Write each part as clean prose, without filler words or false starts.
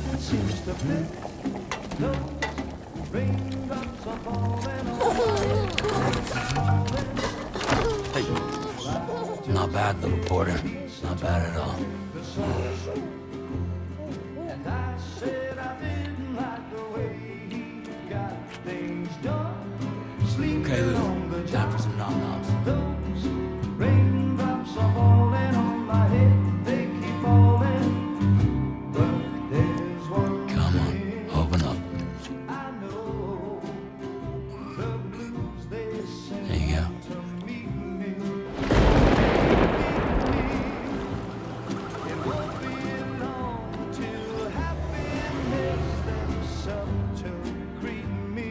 Nothing seems to fit. Those raindrops are falling on my head. Hey, not bad, little porter. Not bad at all. And I said I didn't like the way he got things done. Sleeping Okay, on the Lou. job. Time for some nom-noms. Those raindrops are falling on my head. They keep falling. But there's one Come on, thing open up. I know. The blues they send There you go. to meet me. It won't be long till happiness steps up to greet me.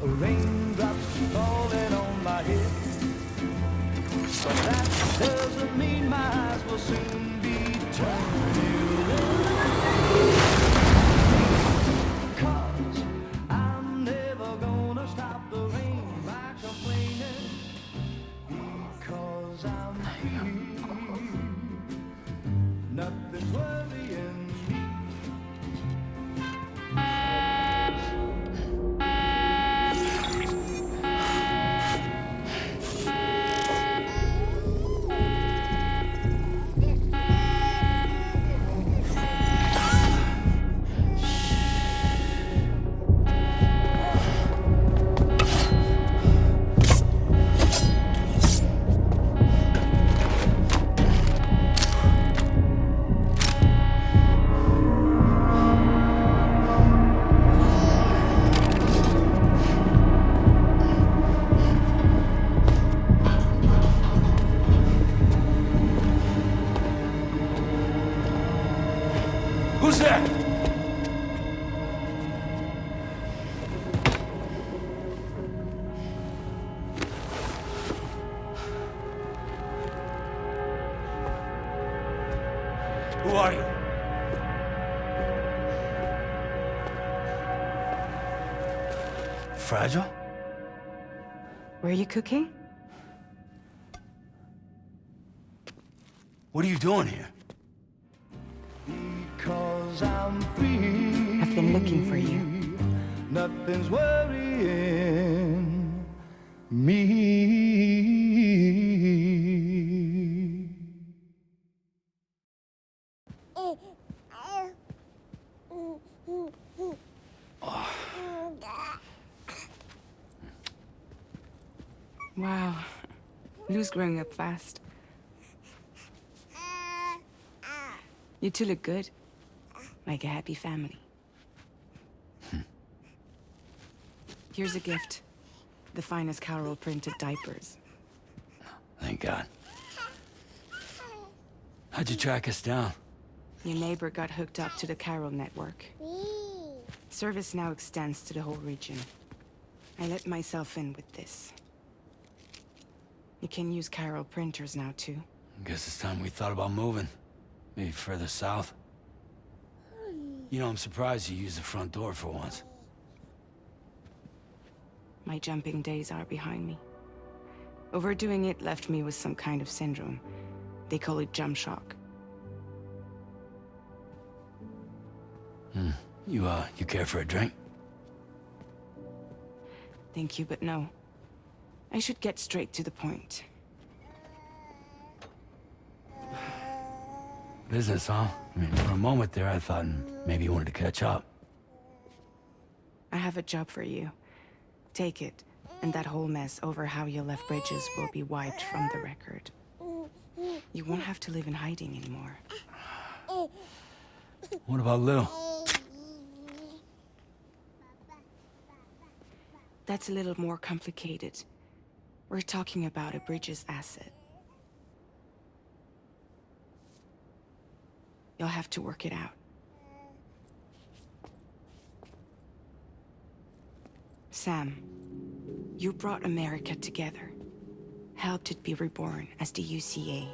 Raindrops falling on my head, but that doesn't mean my eyes will soon be turning red. 'Cause I'm never gonna stop the rain by complaining, because I'm free. Nothing's worrying me. Who's there? Who are you? Fragile? Were you cooking? What are you doing here? Because I'm free. I've been looking for you. Nothing's worrying me. Wow. Lou's growing up fast. You two look good. Like a happy family. Here's a gift. The finest Carol printed diapers. Thank God. How'd you track us down? Your neighbor got hooked up to the Carol network. Service now extends to the whole region. I let myself in with this. You can use Carol printers now, too. Guess it's time we thought about moving. Maybe further south. You know, I'm surprised you used the front door for once. My jumping days are behind me. Overdoing it left me with some kind of syndrome. They call it jump shock. You care for a drink? Thank you, but no. I should get straight to the point. Business, huh? I mean, for a moment there, I thought maybe you wanted to catch up. I have a job for you. Take it, and that whole mess over how you left Bridges will be wiped from the record. You won't have to live in hiding anymore. What about Lou? That's a little more complicated. We're talking about a Bridges asset. You'll have to work it out. Sam, you brought America together. Helped it be reborn as the UCA.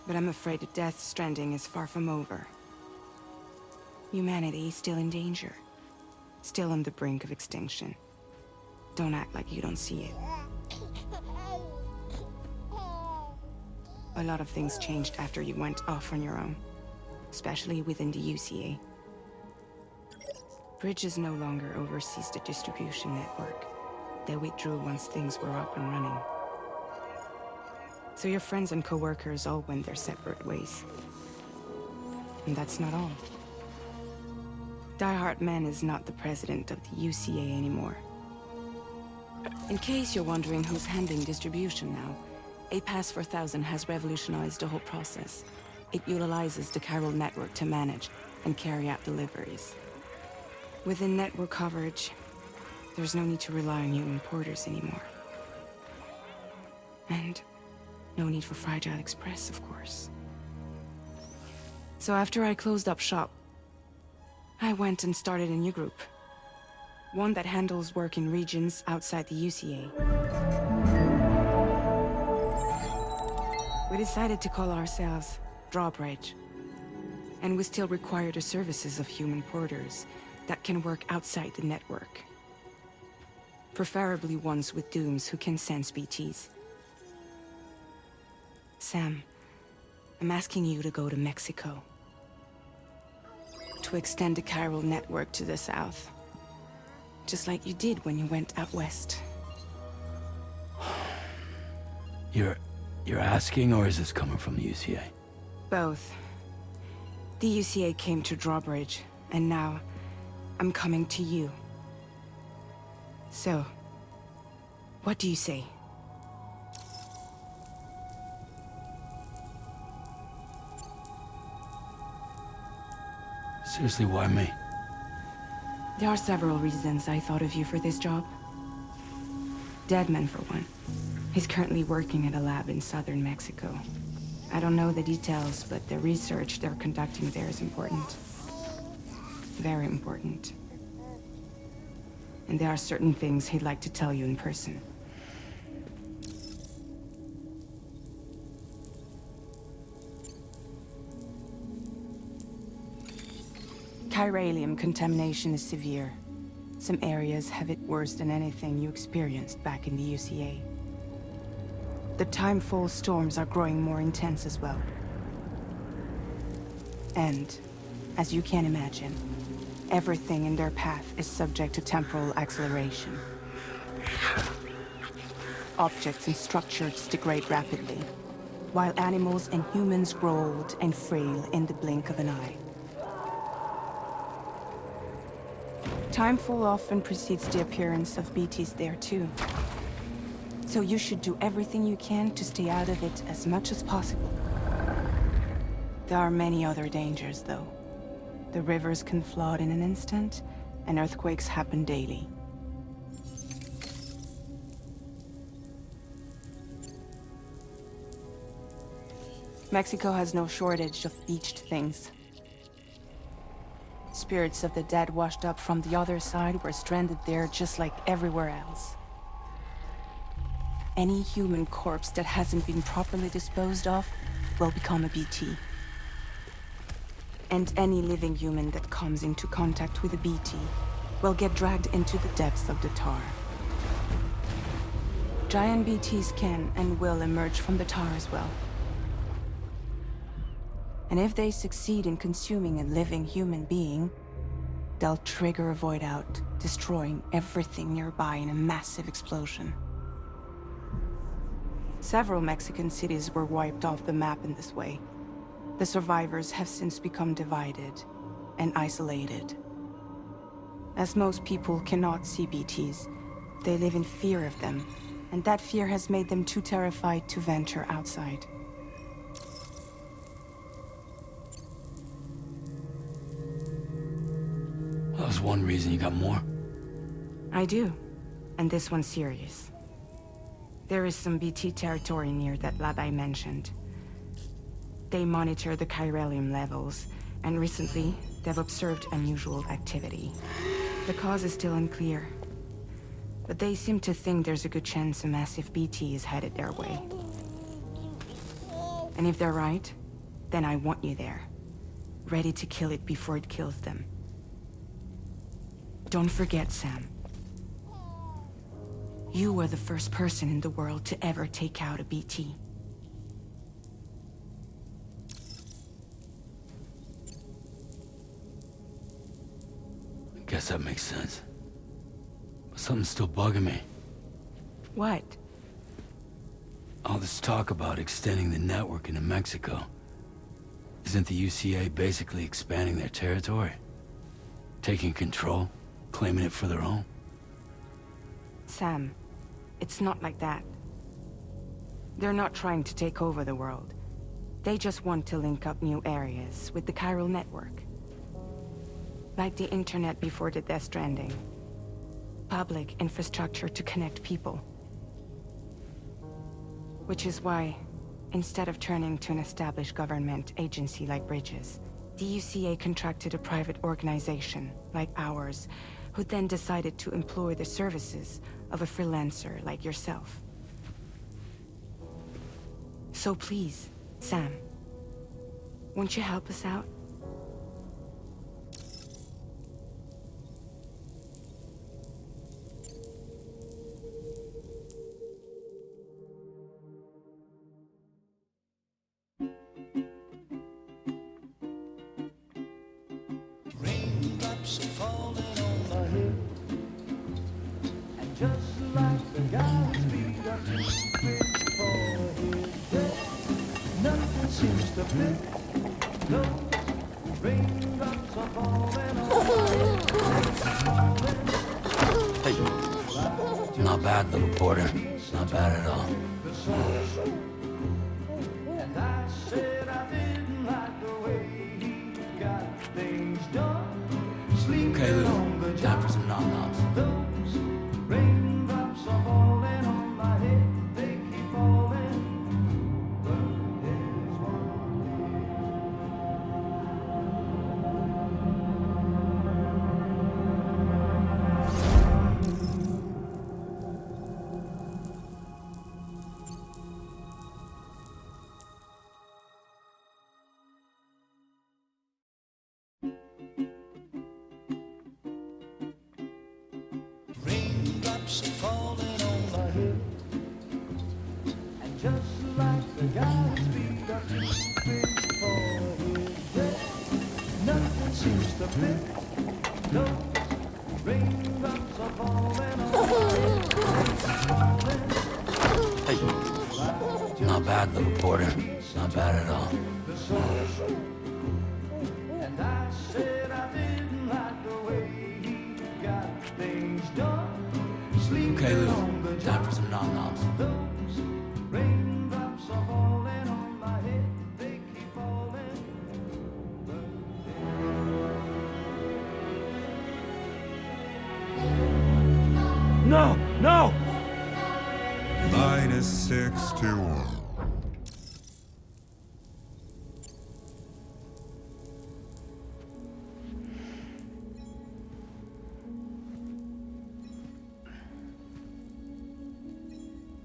But I'm afraid the death stranding is far from over. Humanity is still in danger. still on the brink of extinction. Don't act like you don't see it. A lot of things changed after you went off on your own, especially within the UCA. Bridges no longer oversees the distribution network. They withdrew once things were up and running. So your friends and co-workers all went their separate ways. And that's not all. Die Hard Man is not the president of the UCA anymore. In case you're wondering who's handling distribution now, A Pass 4000 has revolutionized the whole process. It utilizes the chiral network to manage and carry out deliveries. Within network coverage, there's no need to rely on human porters anymore. And no need for Fragile Express, of course. So after I closed up shop, I went and started a new group. One that handles work in regions outside the UCA. We decided to call ourselves Drawbridge. And we still require the services of human porters that can work outside the network. Preferably ones with dooms who can sense BTs. Sam, I'm asking you to go to Mexico. To extend the chiral network to the south. Just like you did when you went out west. You're asking, or is this coming from the UCA? Both. The UCA came to Drawbridge, and now I'm coming to you. So, what do you say? Seriously, why me? There are several reasons I thought of you for this job. Deadman, for one. He's currently working at a lab in southern Mexico. I don't know the details, but the research they're conducting there is important. Very important. And there are certain things he'd like to tell you in person. Chiralium contamination is severe. Some areas have it worse than anything you experienced back in the UCA. The timefall storms are growing more intense as well. And, as you can imagine, everything in their path is subject to temporal acceleration. Objects and structures degrade rapidly, while animals and humans grow old and frail in the blink of an eye. Timefall often precedes the appearance of BTs there too. So you should do everything you can to stay out of it as much as possible. There are many other dangers, though. The rivers can flood in an instant, and earthquakes happen daily. Mexico has no shortage of beached things. Spirits of the dead washed up from the other side were stranded there just like everywhere else. Any human corpse that hasn't been properly disposed of will become a BT. And any living human that comes into contact with a BT will get dragged into the depths of the tar. Giant BTs can and will emerge from the tar as well. And if they succeed in consuming a living human being, they'll trigger a void out, destroying everything nearby in a massive explosion. Several Mexican cities were wiped off the map in this way. The survivors have since become divided and isolated. As most people cannot see BTs, they live in fear of them, and that fear has made them too terrified to venture outside. That was one reason. You got more? I do, and this one's serious. There is some BT territory near that lab I mentioned. They monitor the chiralium levels, and recently, they've observed unusual activity. The cause is still unclear, but they seem to think there's a good chance a massive BT is headed their way. And if they're right, then I want you there, ready to kill it before it kills them. Don't forget, Sam. You were the first person in the world to ever take out a BT. I guess that makes sense. But something's still bugging me. What? All this talk about extending the network into Mexico. Isn't the UCA basically expanding their territory? Taking control? Claiming it for their own? Sam, it's not like that. They're not trying to take over the world. They just want to link up new areas with the chiral network. Like the internet before the Death Stranding. Public infrastructure to connect people. Which is why, instead of turning to an established government agency like Bridges, the UCA contracted a private organization, like ours, who then decided to employ the services of a freelancer like yourself. So please, Sam, won't you help us out? Raindrops are falling on my head, and just like the guy's feet are too big for his head, nothing seems to fit. Those raindrops are falling on my head. Hey. Not bad, little Porter. Not bad at all. And I said I didn't like the way he got things done. Okay, Lou. Time for some nom-noms. Those raindrops are falling on my head. They keep falling. But there's raindrops are falling on my head, and just like the guy's feet are too big for his head, nothing seems to fit. Those raindrops are falling on my head. Hey. Not bad, little Porter. Not bad at all. And I said I didn't like the way he got things done. Okay, Lou. Time for some nom-noms. Those raindrops are falling on my head. They keep falling. No! No! Minus 61.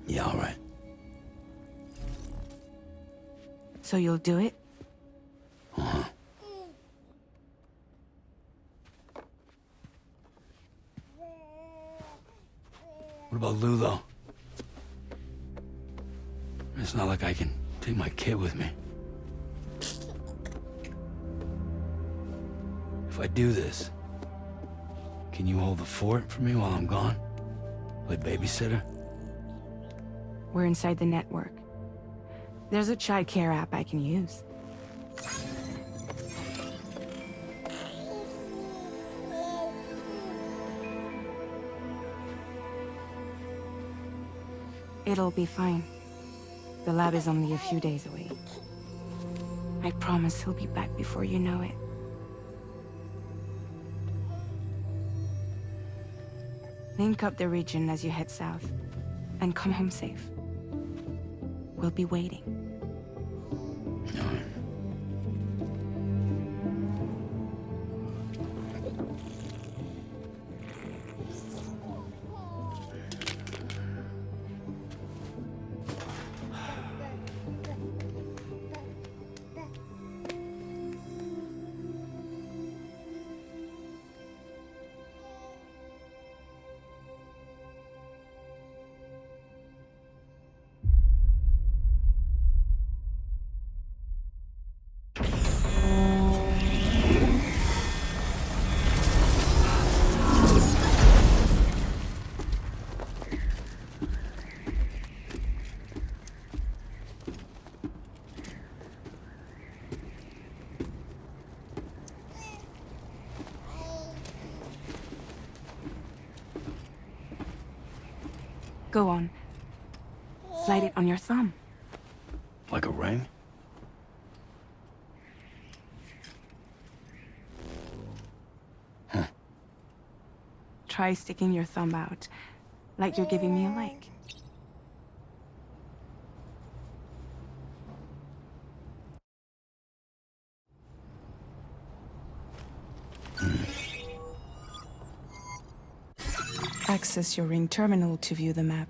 Yeah, all right. So you'll do it? Uh-huh. What about Lou, though? It's not like I can take my kid with me. If I do this, can you hold the fort for me while I'm gone? Play babysitter? We're inside the network. There's a child care app I can use. It'll be fine. The lab is only a few days away. I promise he'll be back before you know it. Link up the region as you head south, and come home safe. We'll be waiting. All right. Go on. Slide it on your thumb. Like a ring? Try sticking your thumb out, like you're giving me a like. Access your ring terminal to view the map.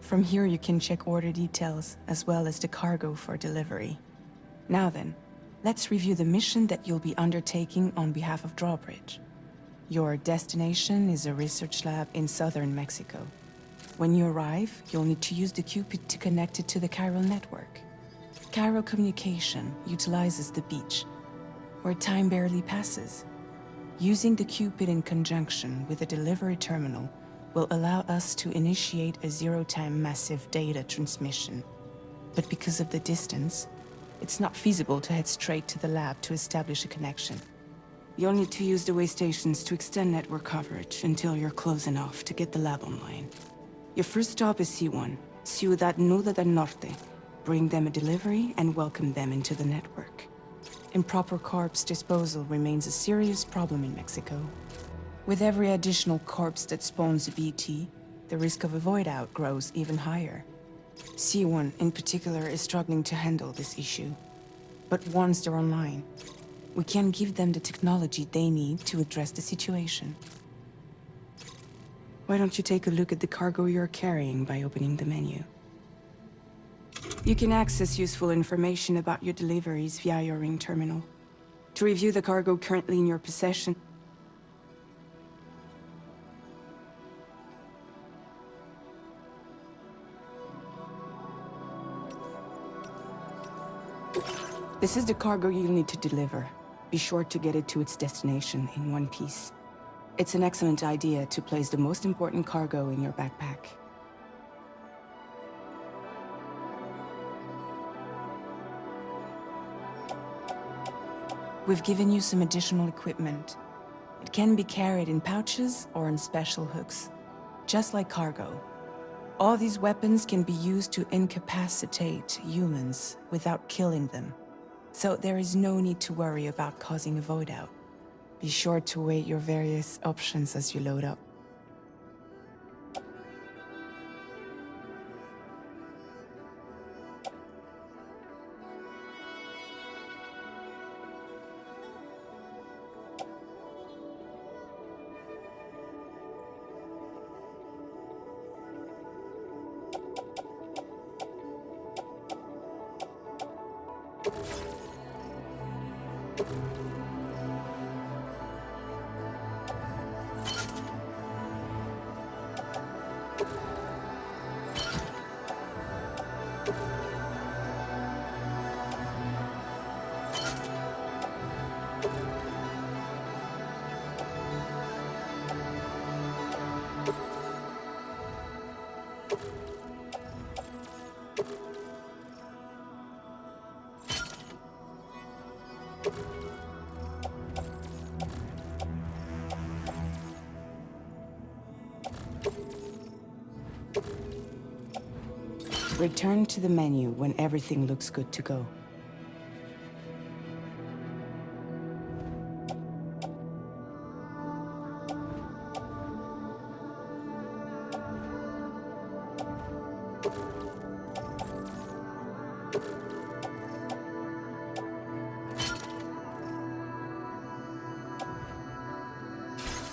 From here you can check order details, as well as the cargo for delivery. Now then, let's review the mission that you'll be undertaking on behalf of Drawbridge. Your destination is a research lab in southern Mexico. When you arrive, you'll need to use the Cupid to connect it to the chiral network. Chiral communication utilizes the beach, where time barely passes. Using the Cupid in conjunction with a delivery terminal will allow us to initiate a zero-time massive data transmission. But because of the distance, it's not feasible to head straight to the lab to establish a connection. You'll need to use the way stations to extend network coverage until you're close enough to get the lab online. Your first stop is C1, Ciudad Nuda del Norte. Bring them a delivery and welcome them into the network. Improper corpse disposal remains a serious problem in Mexico. With every additional corpse that spawns a BT, the risk of a void out grows even higher. C1 in particular is struggling to handle this issue. But once they're online, we can give them the technology they need to address the situation. Why don't you take a look at the cargo you're carrying by opening the menu? You can access useful information about your deliveries via your ring terminal. To review the cargo currently in your possession, this is the cargo you'll need to deliver. Be sure to get it to its destination in one piece. It's an excellent idea to place the most important cargo in your backpack. We've given you some additional equipment. It can be carried in pouches or on special hooks, just like cargo. All these weapons can be used to incapacitate humans without killing them. So there is no need to worry about causing a void out. Be sure to weigh your various options as you load up. Return to the menu when everything looks good to go.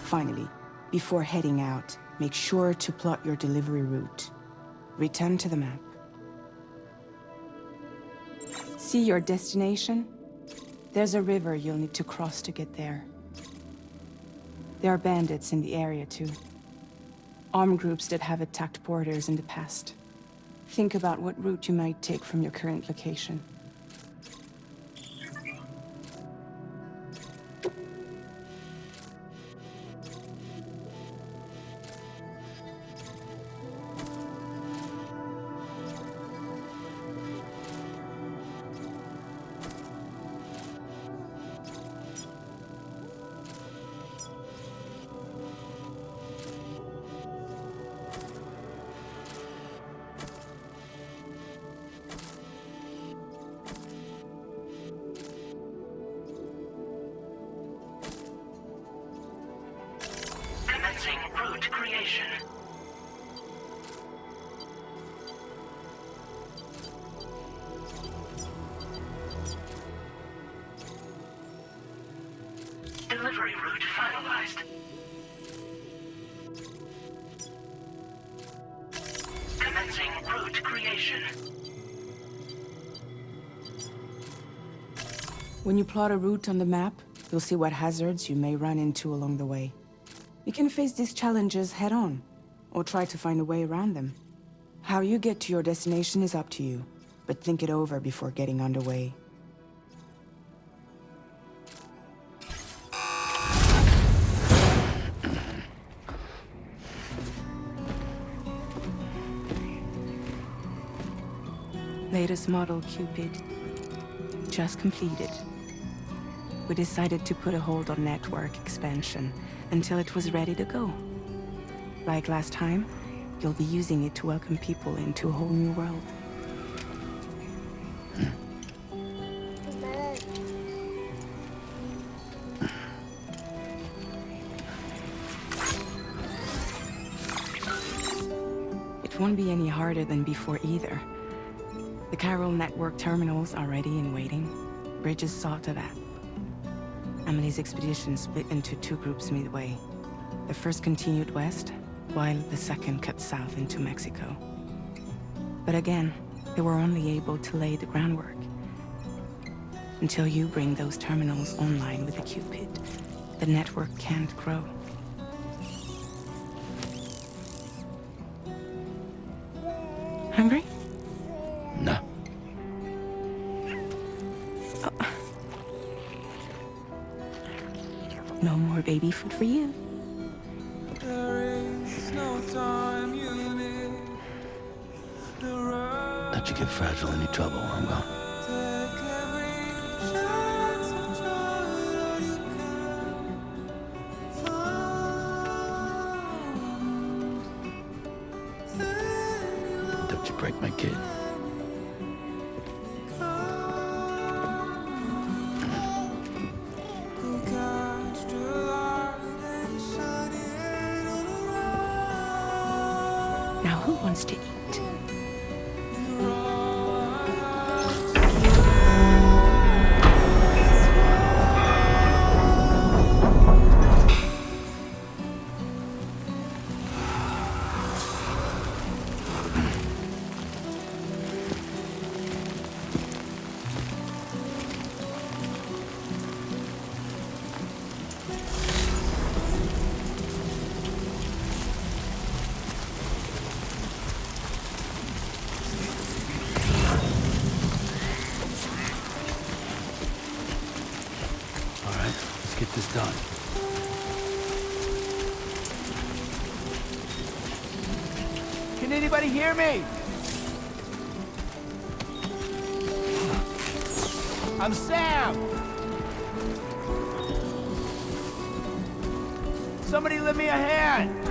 Finally, before heading out, make sure to plot your delivery route. Return to the map. See your destination? There's a river you'll need to cross to get there. There are bandits in the area too. Armed groups that have attacked borders in the past. Think about what route you might take from your current location. creation. Delivery route finalized. Commencing route creation. When you plot a route on the map, you'll see what hazards you may run into along the way. You can face these challenges head-on, or try to find a way around them. How you get to your destination is up to you, but think it over before getting underway. Latest model Cupid. Just completed. We decided to put a hold on network expansion until it was ready to go. Like last time, you'll be using it to welcome people into a whole new world. It won't be any harder than before either. The Carol network terminals are ready and waiting. Bridges saw to that. Emily's expedition split into two groups midway. The first continued west, while the second cut south into Mexico. But again, they were only able to lay the groundwork. Until you bring those terminals online with the Cupid, the network can't grow. Hungry? No. No more baby food for you. Don't you get fragile any trouble while I'm gone. Don't you break my kid. Now who wants to eat? Let's get this done. Can anybody hear me? I'm Sam! Somebody lend me a hand!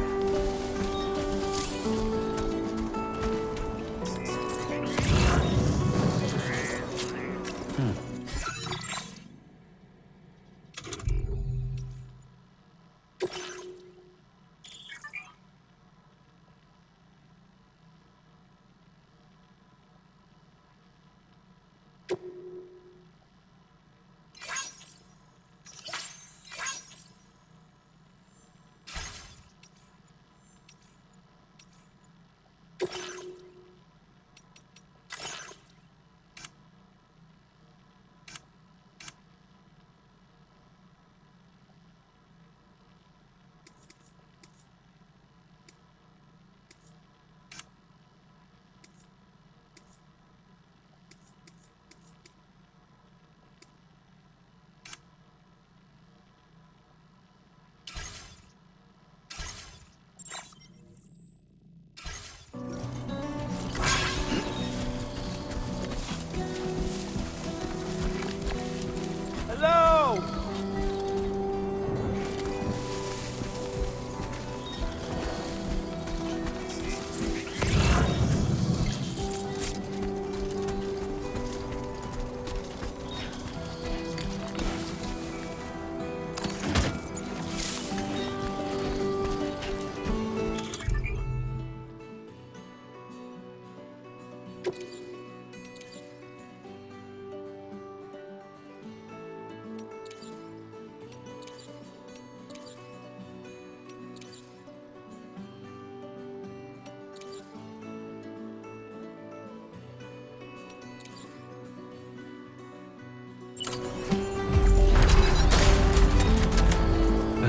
Been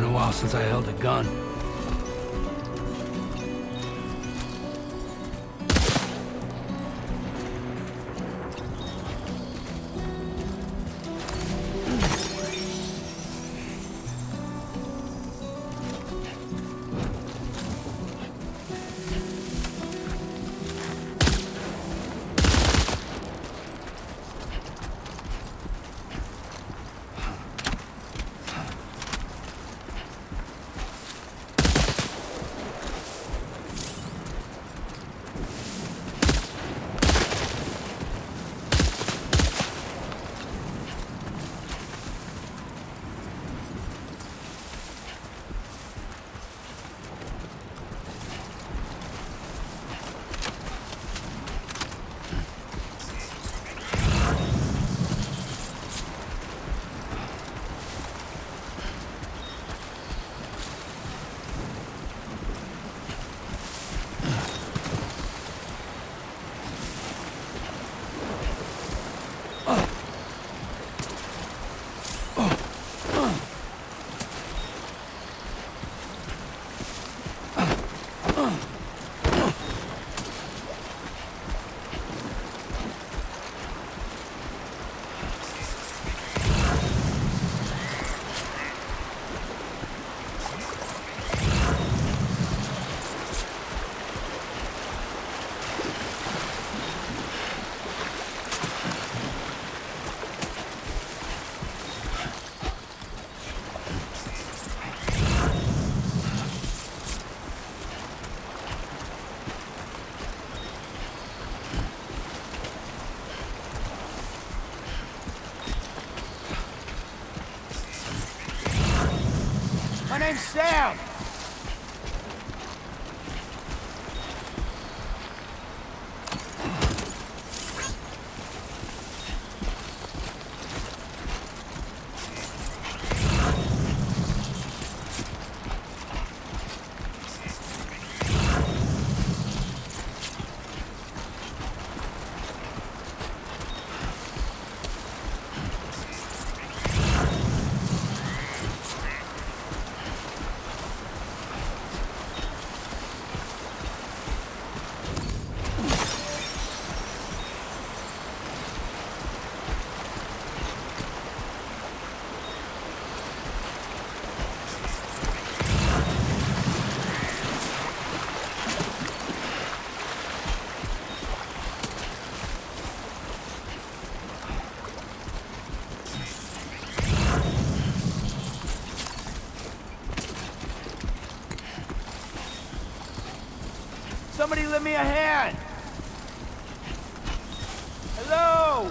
a while since I held a gun. My name's Sam! Somebody lend me a hand! Hello!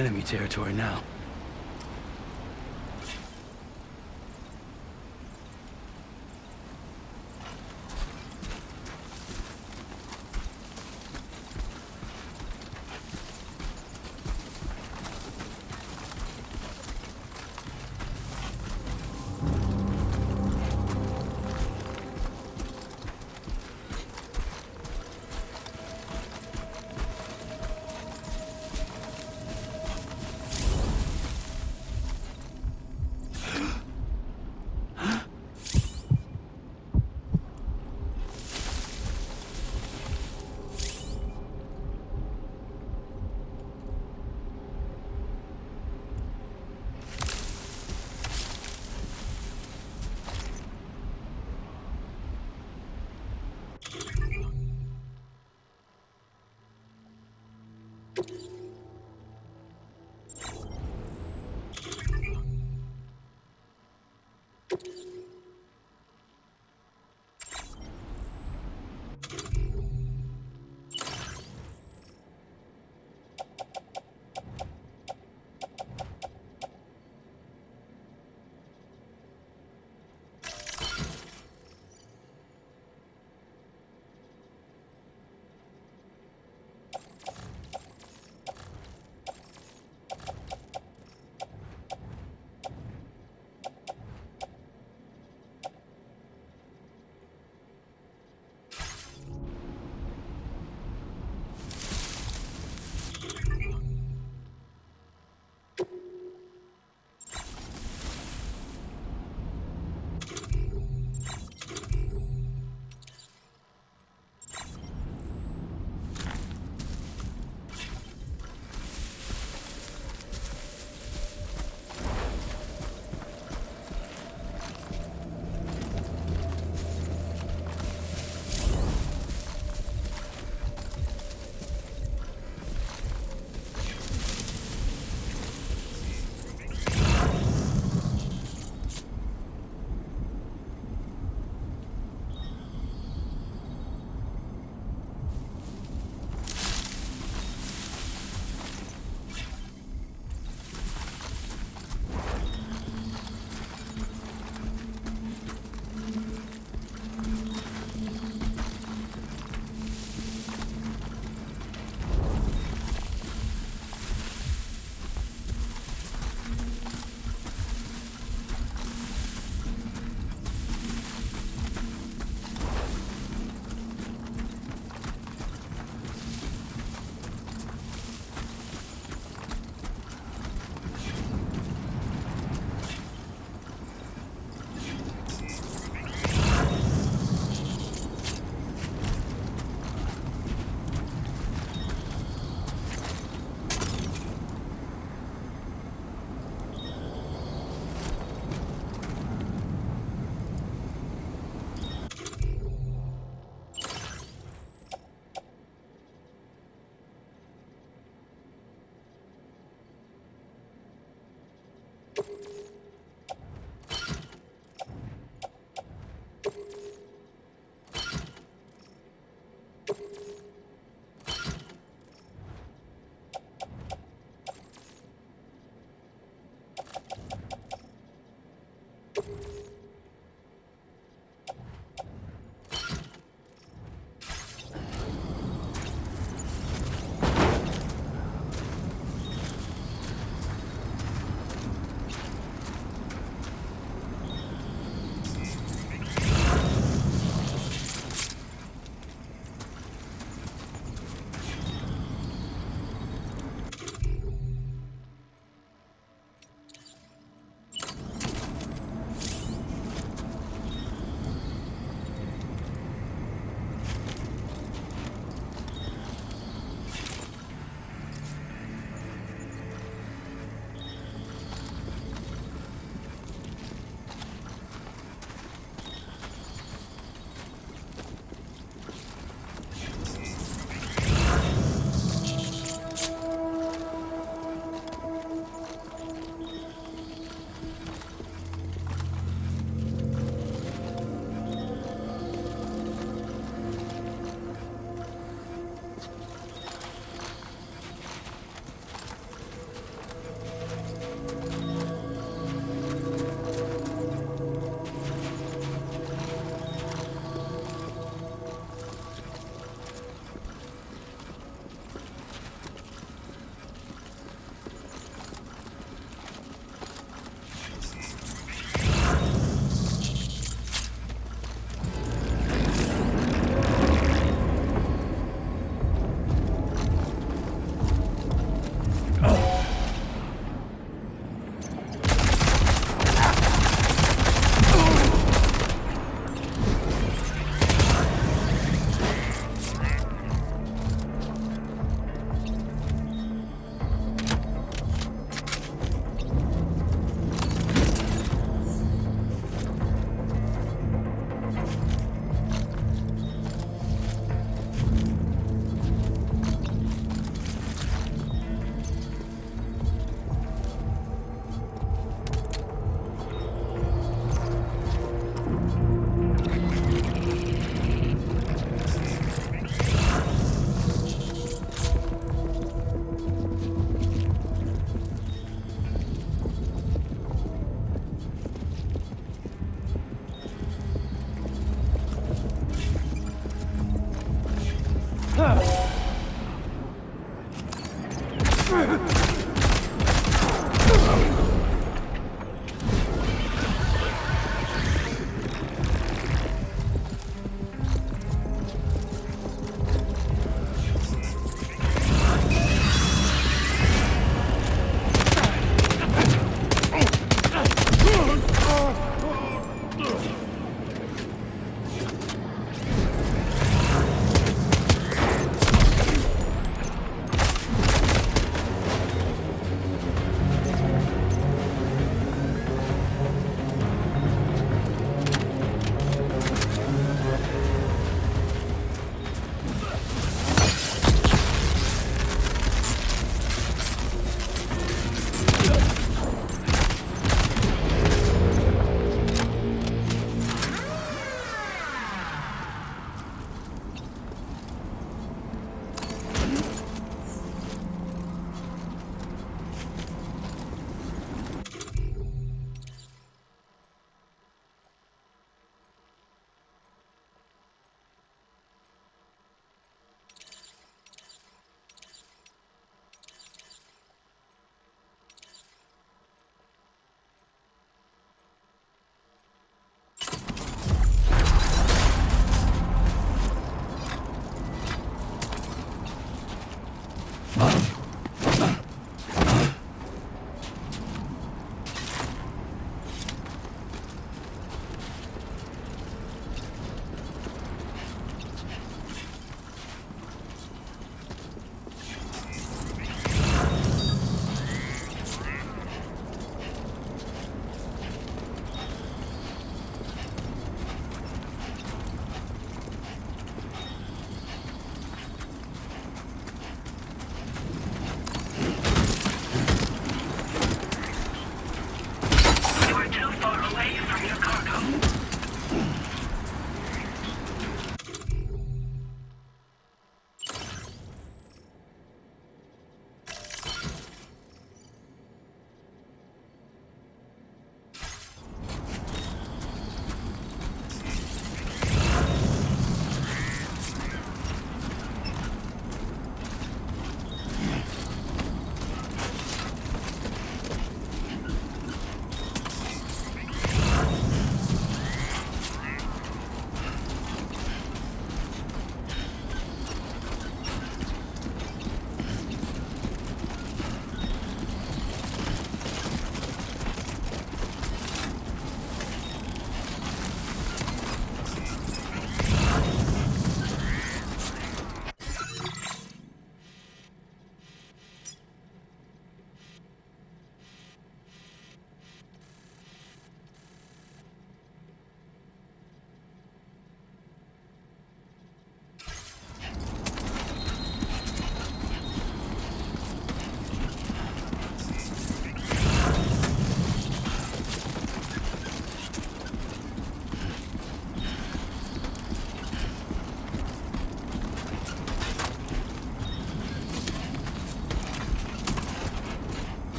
enemy territory now.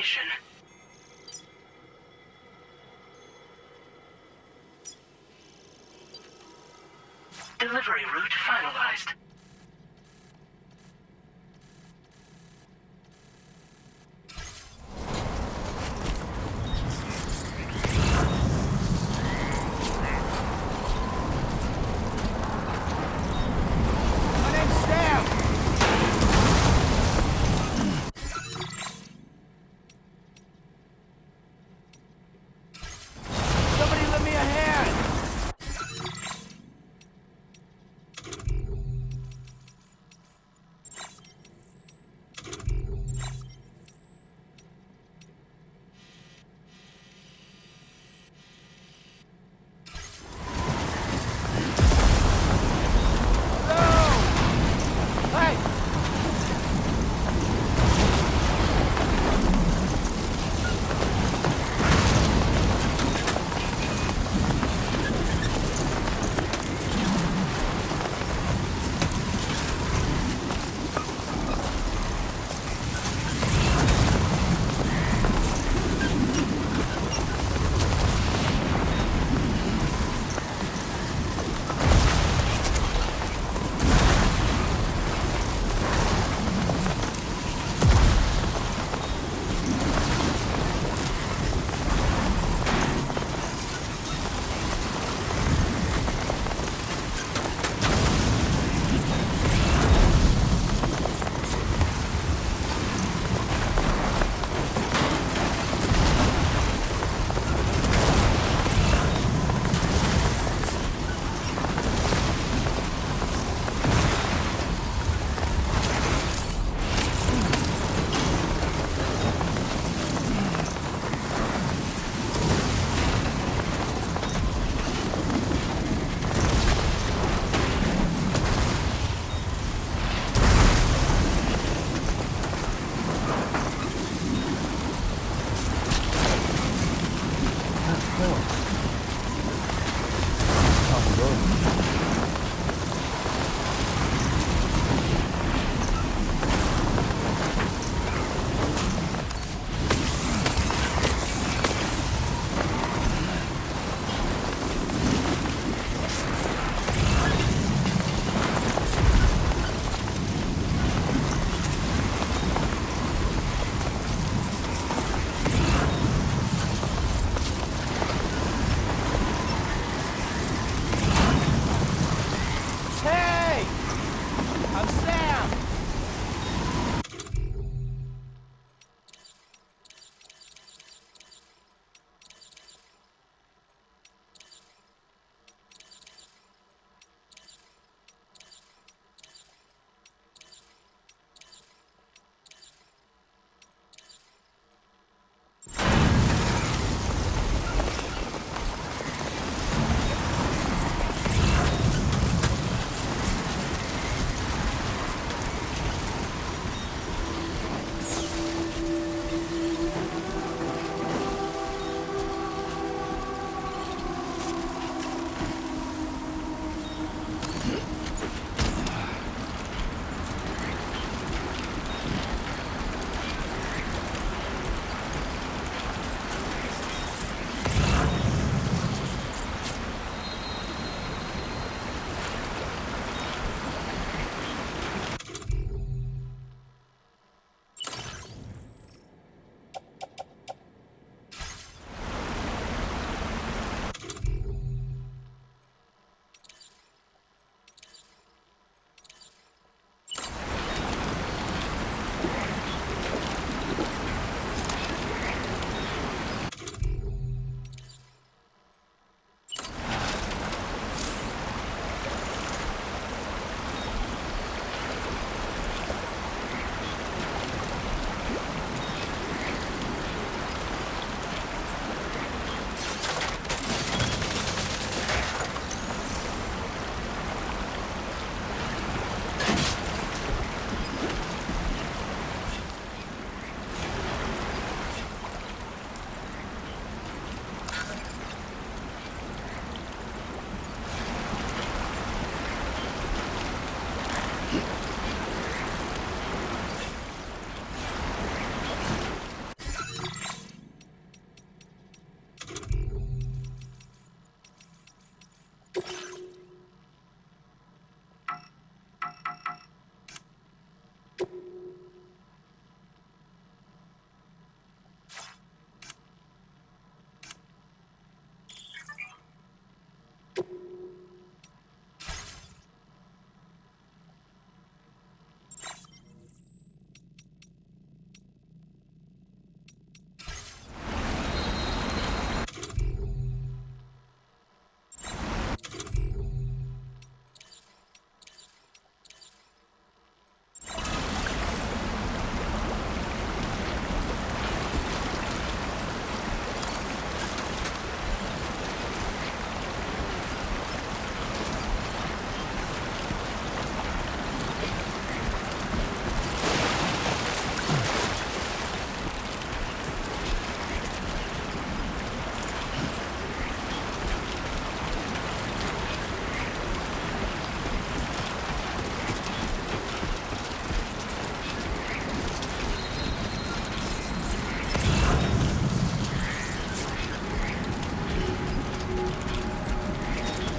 creation. Delivery route finalized. My name's Sam! Somebody lend me a hand! Hello! Hey!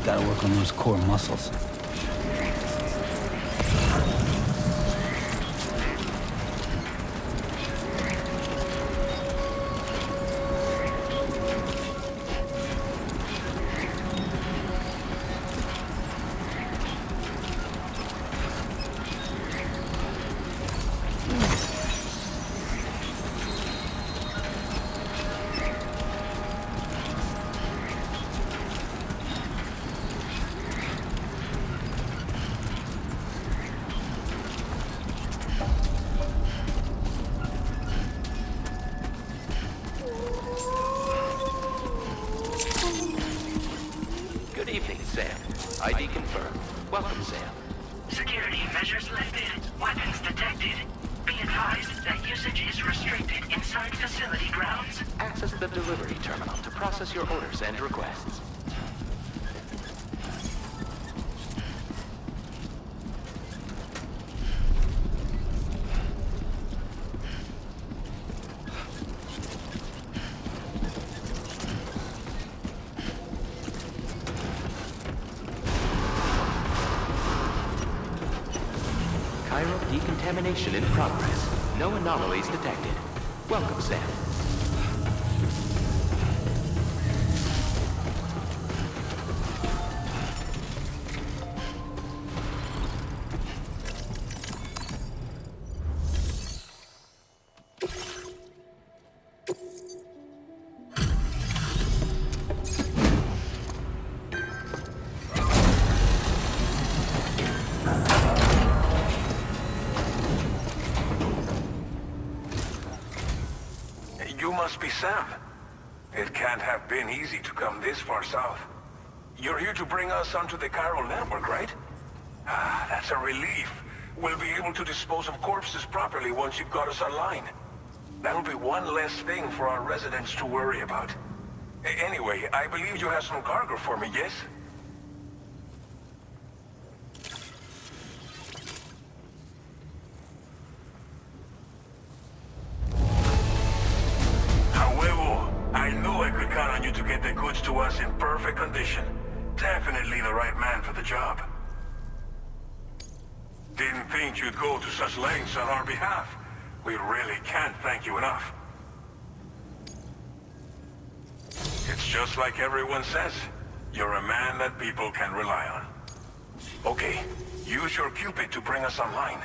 Gotta work on those core muscles. Good evening, Sam. ID confirmed. Welcome, Sam. Security measures lifted. Weapons detected. Be advised that usage is restricted inside facility grounds. Access the delivery terminal to process your orders and requests. Chiral decontamination in progress. No anomalies detected. Welcome, Sam. You must be Sam. It can't have been easy to come this far south. You're here to bring us onto the chiral network, right? Ah, that's a relief. We'll be able to dispose of corpses properly once you've got us online. That'll be one less thing for our residents to worry about. Anyway, I believe you have some cargo for me, yes? I knew I could count on you to get the goods to us in perfect condition. Definitely the right man for the job. Didn't think you'd go to such lengths on our behalf. We really can't thank you enough. It's just like everyone says. You're a man that people can rely on. Okay, use your Cupid to bring us online.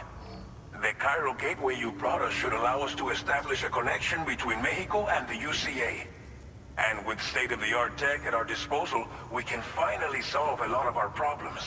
The chiral gateway you brought us should allow us to establish a connection between Mexico and the UCA. And with state-of-the-art tech at our disposal, we can finally solve a lot of our problems.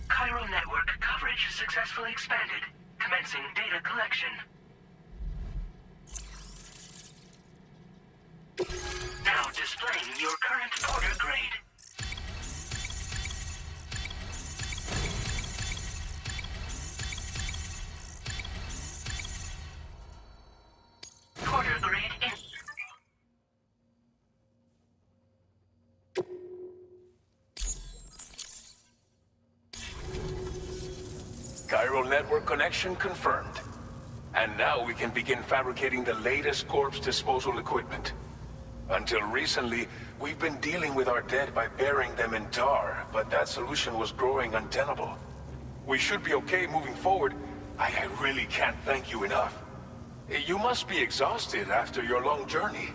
Chiral network coverage successfully expanded. Commencing data collection. Now displaying your current order grade. Order grade in. Chiral network connection confirmed. And now we can begin fabricating the latest corpse disposal equipment. Until recently, we've been dealing with our dead by burying them in tar, but that solution was growing untenable. We should be okay moving forward. I really can't thank you enough. You must be exhausted after your long journey.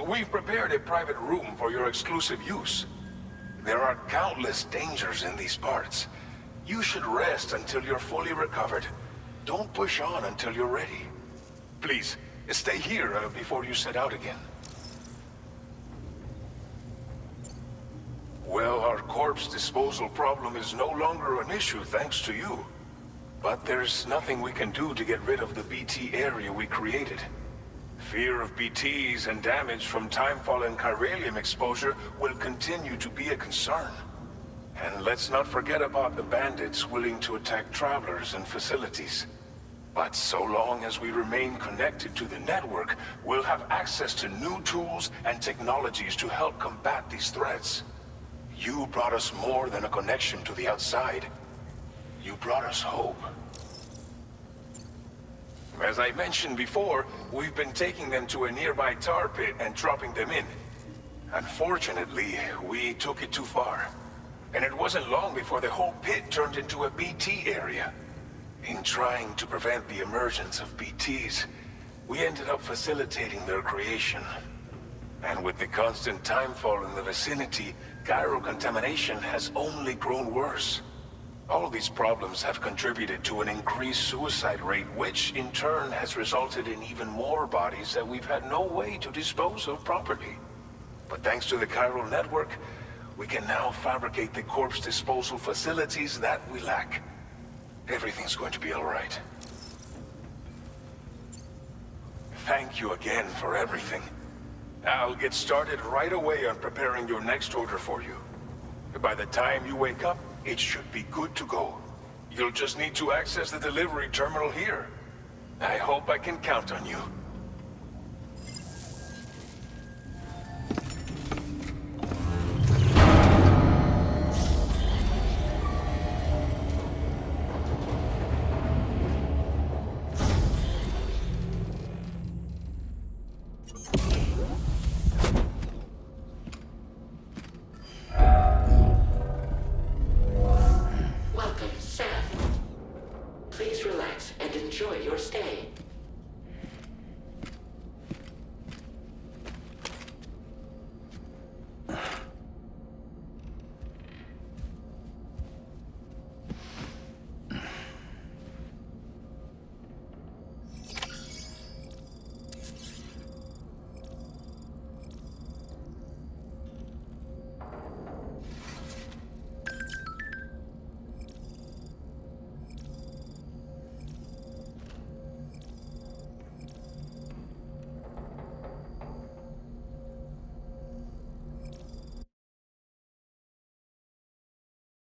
We've prepared a private room for your exclusive use. There are countless dangers in these parts. You should rest until you're fully recovered. Don't push on until you're ready. Please, stay here before you set out again. Well, our corpse disposal problem is no longer an issue thanks to you. But there's nothing we can do to get rid of the BT area we created. Fear of BTs and damage from timefall and chiralium exposure will continue to be a concern. And let's not forget about the bandits willing to attack travelers and facilities. But so long as we remain connected to the network, we'll have access to new tools and technologies to help combat these threats. You brought us more than a connection to the outside. You brought us hope. As I mentioned before, we've been taking them to a nearby tar pit and dropping them in. Unfortunately, we took it too far. And it wasn't long before the whole pit turned into a BT area. In trying to prevent the emergence of BTs, we ended up facilitating their creation. And with the constant timefall in the vicinity, gyro contamination has only grown worse. All these problems have contributed to an increased suicide rate, which in turn has resulted in even more bodies that we've had no way to dispose of properly. But thanks to the chiral network, we can now fabricate the corpse disposal facilities that we lack. Everything's going to be all right. Thank you again for everything. I'll get started right away on preparing your next order for you. By the time you wake up, it should be good to go. You'll just need to access the delivery terminal here. I hope I can count on you. Welcome, Sam. Please relax and enjoy your stay.